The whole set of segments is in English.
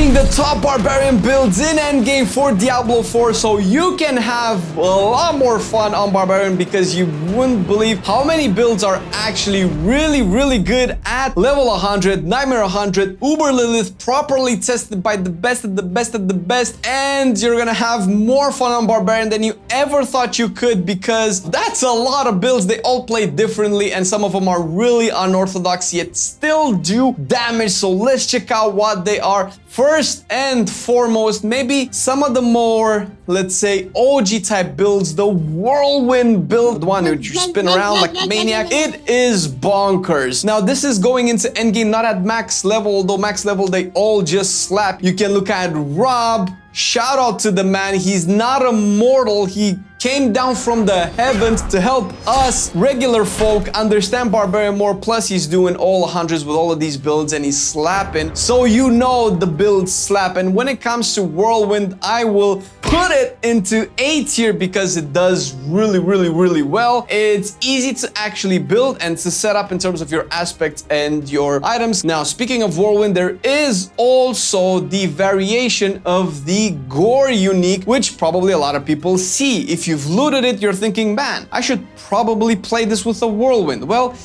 being the top barbarian builds in endgame for Diablo 4, so you can have a lot more fun on barbarian because you wouldn't believe how many builds are actually really good at level 100, Nightmare 100, Uber Lilith, properly tested by the best of the best of the best, and you're gonna have more fun on barbarian than you ever thought you could, because that's a lot of builds. They all play differently and some of them are really unorthodox yet still do damage. So let's check out what they are. First and foremost, maybe some of the more, let's say, OG type builds, the Whirlwind build, the one which you spin around like a maniac. It is bonkers. Now this is going into endgame, not at max level, although max level they all just slap. You can look at Rob. Shout out to the man. He's not a mortal. He came down from the heavens to help us regular folk understand barbarian more. Plus he's doing all hundreds with all of these builds and he's slapping, so you know the builds slap. And when it comes to Whirlwind, I will put it into A tier because it does really well. It's easy to actually build and to set up in terms of your aspects and your items. Now speaking of Whirlwind, there is also the variation of the gore unique, which probably a lot of people see. If you've looted it, you're thinking, man, I should probably play this with a Whirlwind. Well,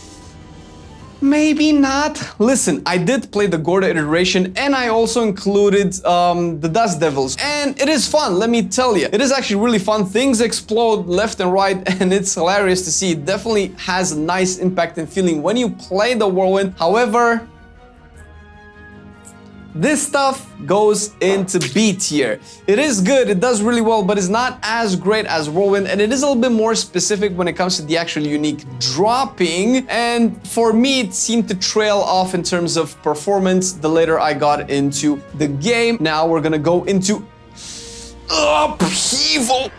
maybe not. Listen, I did play the Gorda iteration and I also included the Dust Devils, and it is fun, let me tell you. It is actually really fun. Things explode left and right and it's hilarious to see. It definitely has a nice impact and feeling when you play the Whirlwind. However, this stuff goes into B tier. It is good, it does really well, but it's not as great as Whirlwind, and it is a little bit more specific when it comes to the actual unique dropping. And for me, it seemed to trail off in terms of performance the later I got into the game. Now we're gonna go into Upheaval.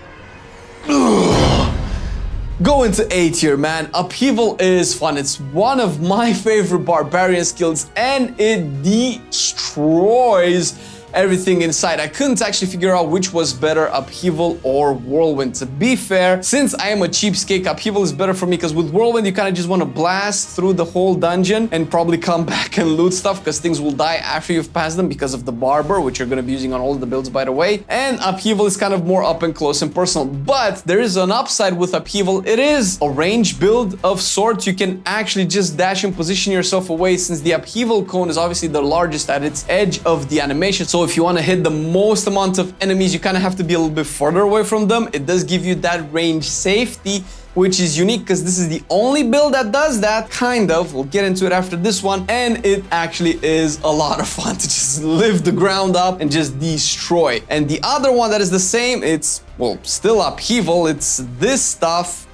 Go into A tier, man. Upheaval is fun. It's one of my favorite barbarian skills and it destroys everything inside. I couldn't actually figure out which was better, Upheaval or Whirlwind. To be fair, since I am a cheapskate, Upheaval is better for me because with Whirlwind you kind of just want to blast through the whole dungeon and probably come back and loot stuff because things will die after you've passed them because of the Barber, which you're going to be using on all of the builds, by the way. And Upheaval is kind of more up and close and personal, but there is an upside with Upheaval. It is a range build of sorts. You can actually just dash and position yourself away, since the Upheaval cone is obviously the largest at its edge of the animation. So if you want to hit the most amount of enemies, you kind of have to be a little bit further away from them. It does give you that range safety, which is unique because this is the only build that does that, kind of. We'll get into it after this one. And it actually is a lot of fun to just lift the ground up and just destroy. And the other one that is the same, it's, well, still Upheaval. It's this stuff.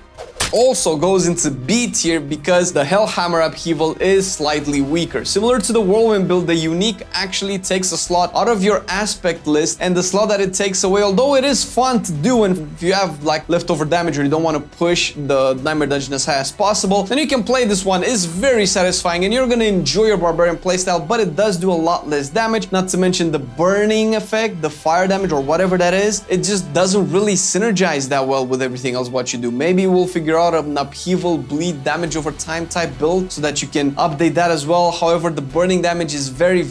Also goes into B tier because the Hellhammer Upheaval is slightly weaker. Similar to the Whirlwind build, the unique actually takes a slot out of your aspect list, and the slot that it takes away, although it is fun to do, and if you have like leftover damage or you don't want to push the Nightmare Dungeon as high as possible, then you can play this one. Is very satisfying and you're gonna enjoy your barbarian playstyle, but it does do a lot less damage, not to mention the burning effect, the fire damage or whatever that is. It just doesn't really synergize that well with everything else what you do. Maybe we'll figure out an Upheaval bleed damage over time type build so that you can update that as well. However, the burning damage is very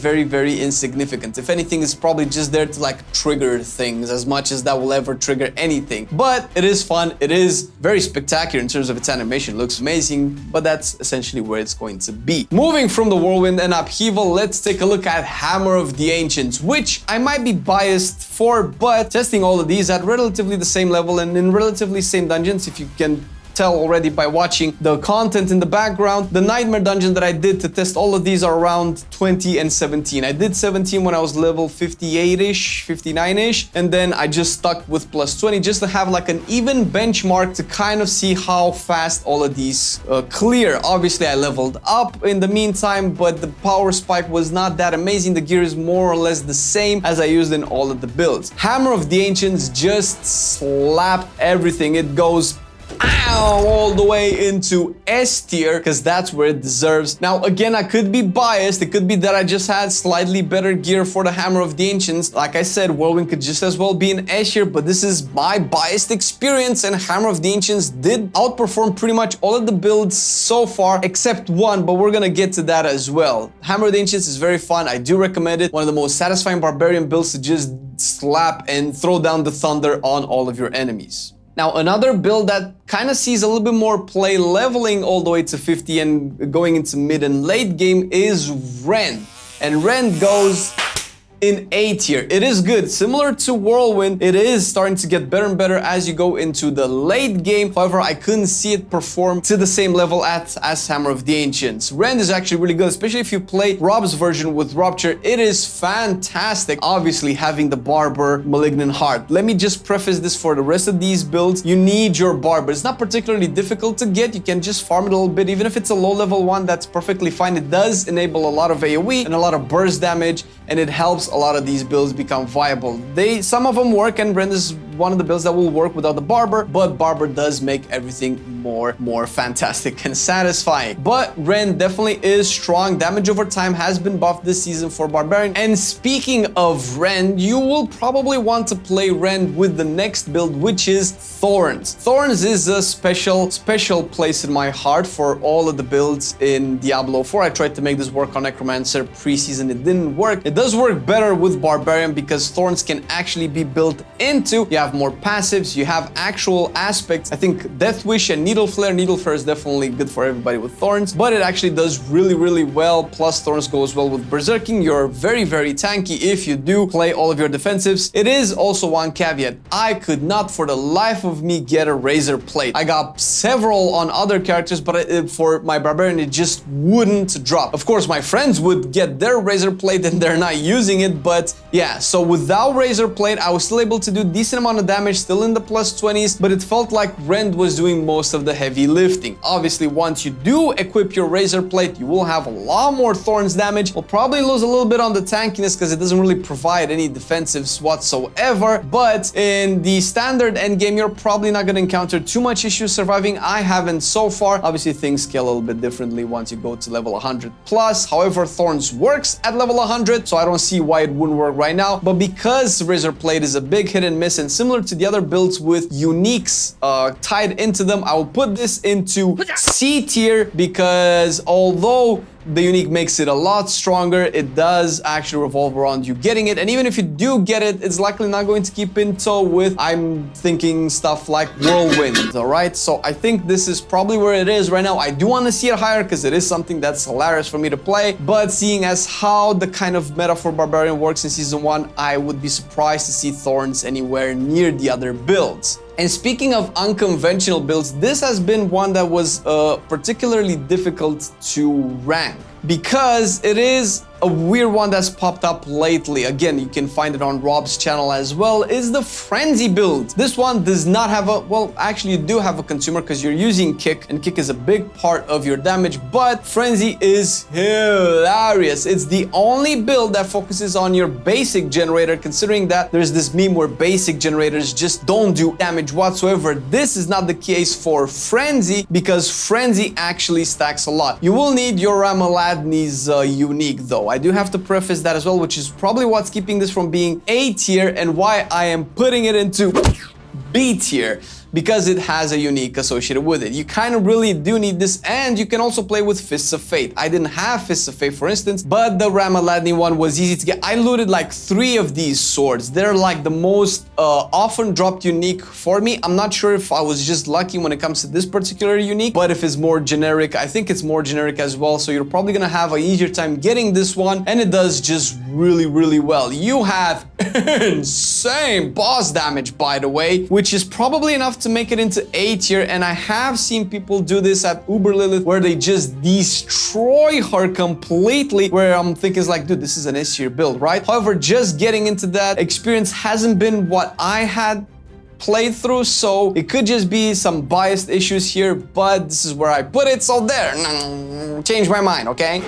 insignificant. If anything, it's probably just there to like trigger things as much as that will ever trigger anything. But it is fun. It is very spectacular in terms of its animation. It looks amazing, but that's essentially where it's going to be. Moving from the Whirlwind and Upheaval, let's take a look at Hammer of the Ancients, which I might be biased for, but testing all of these at relatively the same level and in relatively same dungeons, if you can tell already by watching the content in the background. The Nightmare Dungeon that I did to test all of these are around 20 and 17. I did 17 when I was level 58-ish, 59-ish, and then I just stuck with plus 20 just to have like an even benchmark to kind of see how fast all of these clear. Obviously, I leveled up in the meantime, but the power spike was not that amazing. The gear is more or less the same as I used in all of the builds. Hammer of the Ancients just slapped everything. It goes all the way into S tier, because that's where it deserves. Now, again, I could be biased. It could be that I just had slightly better gear for the Hammer of the Ancients. Like I said, Whirlwind could just as well be an S tier, but this is my biased experience, and Hammer of the Ancients did outperform pretty much all of the builds so far, except one, but we're gonna get to that as well. Hammer of the Ancients is very fun. I do recommend it. One of the most satisfying Barbarian builds to just slap and throw down the thunder on all of your enemies. Now, another build that kind of sees a little bit more play leveling all the way to 50 and going into mid and late game is Rend. And Rend goes in A tier. It is good. Similar to Whirlwind, it is starting to get better and better as you go into the late game. However, I couldn't see it perform to the same level as Hammer of the Ancients. Rend is actually really good, especially if you play Rob's version with Rupture. It is fantastic. Obviously, having the Barber Malignant Heart. Let me just preface this: for the rest of these builds, you need your Barber. It's not particularly difficult to get. You can just farm it a little bit. Even if it's a low level one, that's perfectly fine. It does enable a lot of AoE and a lot of burst damage, and it helps a lot of these builds become viable. Some of them work, and Rend is one of the builds that will work without the Barber, but Barber does make everything more fantastic and satisfying. But Rend definitely is strong. Damage over time has been buffed this season for Barbarian. And speaking of Rend, you will probably want to play Rend with the next build, which is Thorns. Thorns is a special place in my heart for all of the builds in Diablo 4. I tried to make this work on Necromancer preseason. It didn't work. It does work better with Barbarian because Thorns can actually be built into. You have more passives, you have actual aspects. I think Death Wish and Needle Flare. Needle Flare is definitely good for everybody with Thorns, but it actually does really well. Plus Thorns goes well with Berserking. You're very tanky if you do play all of your defensives. It is also one caveat. I could not for the life of me get a Razor Plate. I got several on other characters, but for my Barbarian it just wouldn't drop. Of course, my friends would get their Razor Plate and they're not using it, but yeah, so without Razor Plate, I was still able to do decent amount of damage, still in the plus 20s, but it felt like Rend was doing most of the heavy lifting. Obviously, once you do equip your Razor Plate, you will have a lot more Thorns damage. We'll probably lose a little bit on the tankiness because it doesn't really provide any defensives whatsoever, but in the standard endgame, you're probably not going to encounter too much issues surviving. I haven't so far. Obviously, things scale a little bit differently once you go to level 100 plus. However, Thorns works at level 100, so I don't see why it wouldn't work right now. But because Razor Plate is a big hit and miss, and similar to the other builds with uniques tied into them, I will put this into C tier because although the unique makes it a lot stronger, it does actually revolve around you getting it, and even if you do get it, it's likely not going to keep in tow with, I'm thinking, stuff like Whirlwind, alright? So I think this is probably where it is right now. I do want to see it higher because it is something that's hilarious for me to play, but seeing as how the kind of meta for Barbarian works in Season 1, I would be surprised to see Thorns anywhere near the other builds. And speaking of unconventional builds, this has been one that was particularly difficult to rank because it is a weird one that's popped up lately. Again, you can find it on Rob's channel as well, is the Frenzy build. This one does not have a, well, actually you do have a consumer because you're using Kick, and Kick is a big part of your damage, but Frenzy is hilarious. It's the only build that focuses on your basic generator, considering that there's this meme where basic generators just don't do damage whatsoever. This is not the case for Frenzy because Frenzy actually stacks a lot. You will need your Ramaladni's unique though. I do have to preface that as well, which is probably what's keeping this from being A tier and why I am putting it into B tier, because it has a unique associated with it. You kind of really do need this, and you can also play with Fists of Fate. I didn't have Fists of Fate, for instance, but the Ramaladni one was easy to get. I looted like 3 of these swords. They're like the most often dropped unique for me. I'm not sure if I was just lucky when it comes to this particular unique, but if it's more generic, I think it's more generic as well, so you're probably gonna have an easier time getting this one, and it does just really well. You have insane boss damage, by the way, which is probably enough to make it into A tier, and I have seen people do this at Uber Lilith where they just destroy her completely, where I'm thinking is like, dude, this is an S tier build, right? However, just getting into that experience hasn't been what I had played through, so it could just be some biased issues here, but this is where I put it, so there. Change my mind, okay?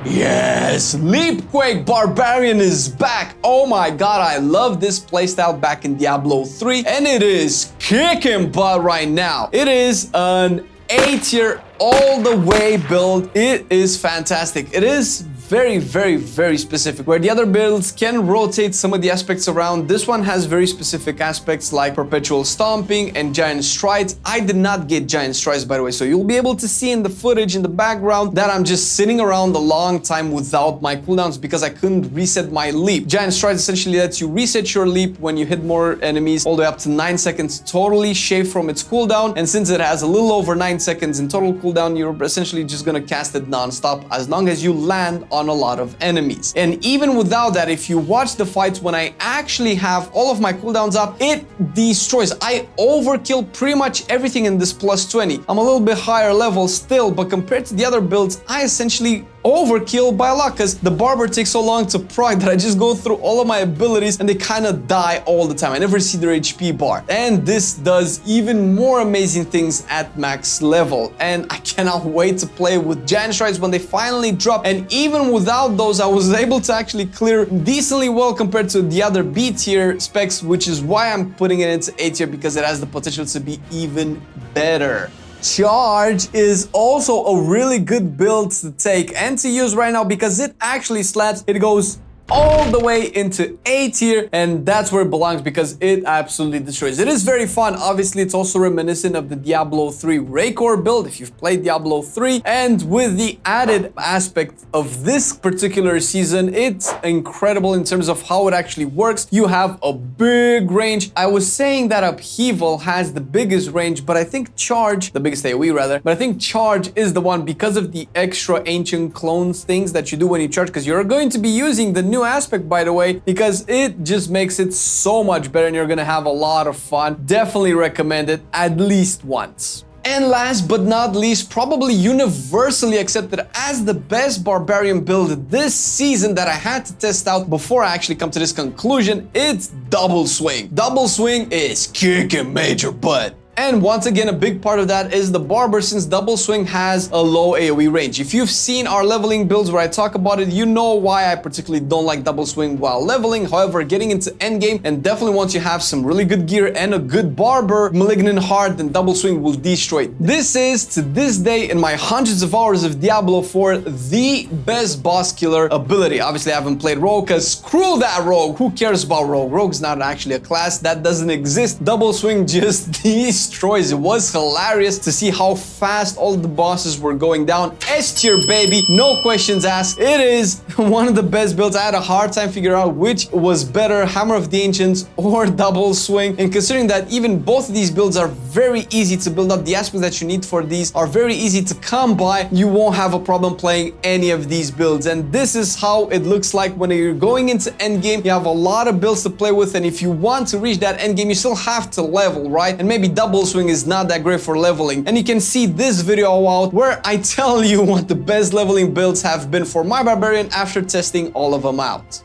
Yes, Leapquake Barbarian is back. Oh my god, I love this playstyle back in Diablo 3, and it is kicking butt right now. It is an A tier all the way build. It is fantastic. It is very specific. Where the other builds can rotate some of the aspects around, this one has very specific aspects like perpetual stomping and giant strides. I did not get giant strides, by the way, so you'll be able to see in the footage in the background that I'm just sitting around a long time without my cooldowns because I couldn't reset my leap. Giant strides essentially lets you reset your leap when you hit more enemies all the way up to 9 seconds, totally shaved from its cooldown. And since it has a little over 9 seconds in total cooldown, you're essentially just gonna cast it non-stop as long as you land on a lot of enemies. And even without that, if you watch the fights when I actually have all of my cooldowns up, it destroys. I overkill pretty much everything in this plus 20. I'm a little bit higher level still, but compared to the other builds, I essentially overkill by a lot because the barber takes so long to proc that I just go through all of my abilities and they kind of die all the time. I never see their HP bar. And this does even more amazing things at max level. And I cannot wait to play with giant strides when they finally drop. And even without those, I was able to actually clear decently well compared to the other B tier specs, which is why I'm putting it into A tier because it has the potential to be even better. Charge is also a really good build to take and to use right now because it actually slaps. It goes all the way into A tier, and that's where it belongs because it absolutely destroys. It is very fun. Obviously, it's also reminiscent of the Diablo 3 Raycore build if you've played Diablo 3, and with the added aspect of this particular season, it's incredible in terms of how it actually works. You have a big range. I was saying that Upheaval has the biggest range, but I think Charge, the biggest AoE rather, but I think Charge is the one because of the extra ancient clones things that you do when you charge, because you're going to be using the new aspect, by the way, because it just makes it so much better and you're gonna have a lot of fun. Definitely recommend it at least once. And last but not least, probably universally accepted as the best Barbarian build this season that I had to test out before I actually come to this conclusion, it's Double Swing. Double Swing is kicking major butt. And once again, a big part of that is the barber, since Double Swing has a low AoE range. If you've seen our leveling builds where I talk about it, you know why I particularly don't like Double Swing while leveling. However, getting into endgame, and definitely once you have some really good gear and a good barber, Malignant Heart, then Double Swing will destroy it. This is, to this day, in my hundreds of hours of Diablo 4, the best boss killer ability. Obviously, I haven't played Rogue, because screw that Rogue. Who cares about Rogue? Rogue's not actually a class. That doesn't exist. Double Swing just destroys. It was hilarious to see how fast all the bosses were going down. S tier, baby, no questions asked. It is one of the best builds. I had a hard time figuring out which was better, Hammer of the Ancients or Double Swing. And considering that even both of these builds are very easy to build up, the aspects that you need for these are very easy to come by, you won't have a problem playing any of these builds. And this is how it looks like when you're going into endgame. You have a lot of builds to play with, and if you want to reach that endgame, you still have to level, right? And maybe Double Swing is not that great for leveling. And you can see this video out where I tell you what the best leveling builds have been for my Barbarian after testing all of them out.